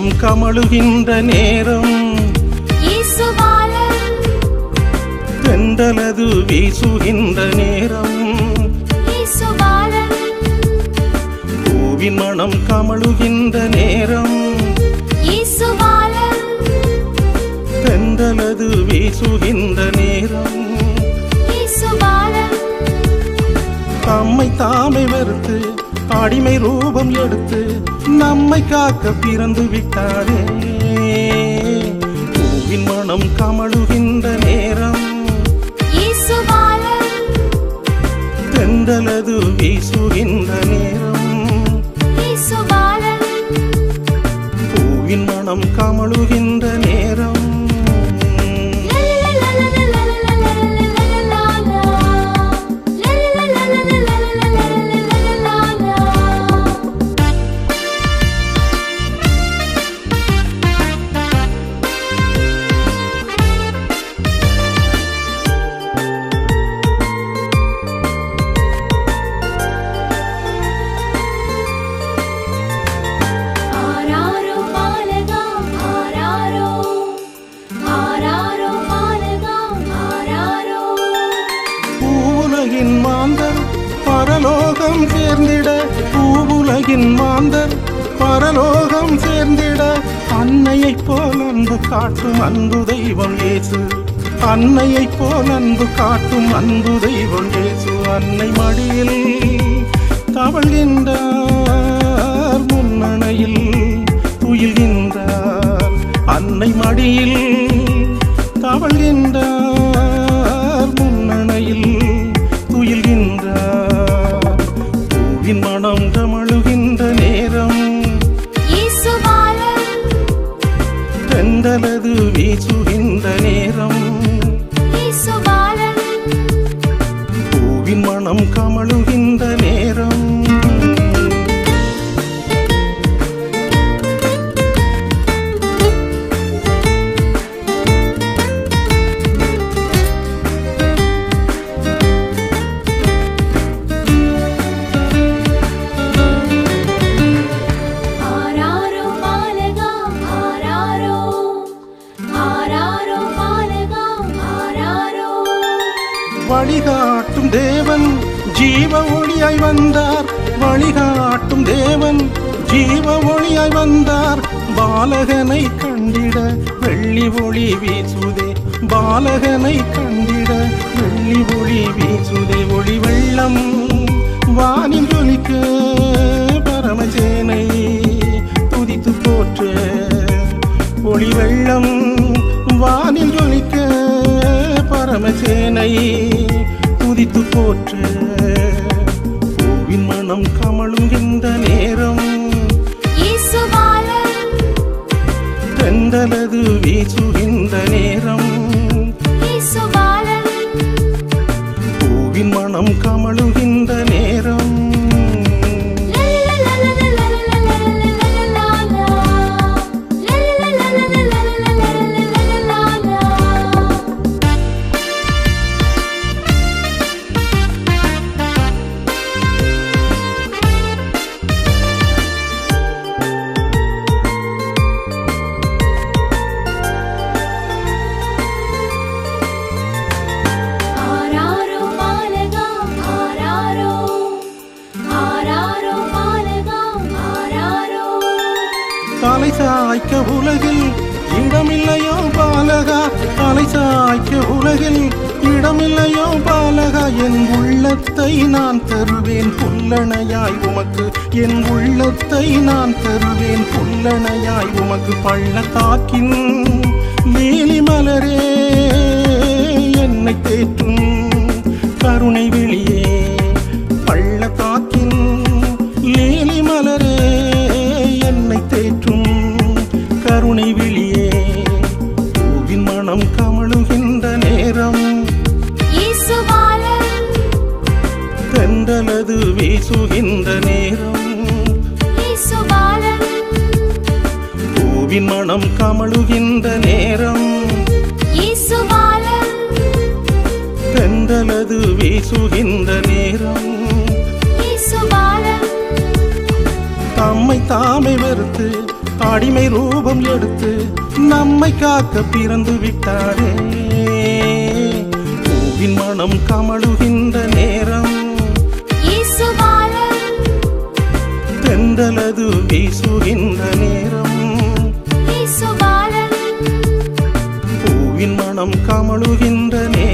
மனம் கமழுகின்ற நேரம் தென்றலது வீசுகின்ற நேரம் பூவின் மனம் கமழுகின்ற நேரம் தென்றலது வீசுகின்ற நேரம் தம்மை தாமை வெறுத்து அடிமை ரூபம் எடுத்து நம்மை காக்க பிறந்து விட்டாரே பூவின் மனம் கமழுகின்ற நேரம் தென்றலது வீசுகின்ற நேரம் பூவின் மனம் கமழுகின்ற நேரம் மாந்தர் பரலோகம் சேர்ந்திட பூவுலகின் மாந்தர் பரலோகம் சேர்ந்திட அன்னையை போல் அன்பு காட்டும் அன்பு தெய்வம் இயேசு அன்னையை போல் அன்பு காட்டும் அன்பு தெய்வம் இயேசு அன்னை மடியில் தவழ்கின்றார் முன்னணையில் துயில்கின்றார் அன்னை மடியில் தவழ்கின்றார் முன்னணையில் துயில்கின்றார் பூவின் மனம் கமழுகின்ற நேரம் தென்றலது வீசுகின்ற நேரம் பூவின் மனம் கமழுகின்ற நேரம் வழிகாட்டும் தேவன் ஜீவ ஒளியாய் வந்தார் வழிகாட்டும் தேவன் ஜீவ ஒளியாய் வந்தார் பாலகனை கண்டிட வெள்ளி ஒளி வீசுதே பாலகனை கண்டிட வெள்ளி ஒளி வீசுதே ஒளி வெள்ளம் வானில் ஜொலிக்க பரமசேனை துதித்து போற்ற ஒளி வெள்ளம் வானில் ஜொலிக்க பரமசேனை துதித்து போற்ற பூவின் மனம் கமழுகின்ற நேரம் தென்றலது வீசுகின்ற நேரம் பூவின் மனம் கமழுகின்ற நேரம் தலை சாய்க்க உலகில் இடமில்லையோ பாலகா தலை சாய்க்க உலகில் இடமில்லையோ பாலகா என் உள்ளத்தை நான் தருவேன் புல்லணையாய் உமக்கு என் உள்ளத்தை நான் தருவேன் புல்லணையாய் உமக்கு பள்ளத்தாக்கின் நீலி மலரே என்னை தேற்றும் கருணை வெளியே பள்ளத்தாக்கின் நீலி மலரே என்னை தேற்றும் கருணை வெளியே பூவின் மனம் கமழுகின்ற நேரம் தென்றலது வீசுகின்ற நேரம் பூவின் மனம் கமழுகின்ற நேரம் தென்றலது வீசுகின்ற நேரம் தம்மை தாமை வெறுத்து அடிமை ரூபம் எடுத்து நம்மை காக்க பிறந்து விட்டாரே. பூவின் மனம் கமழுகின்ற நேரம், தென்றலது வீசுகின்ற நேரம், பூவின் மனம் கமழுகின்ற நேரம்.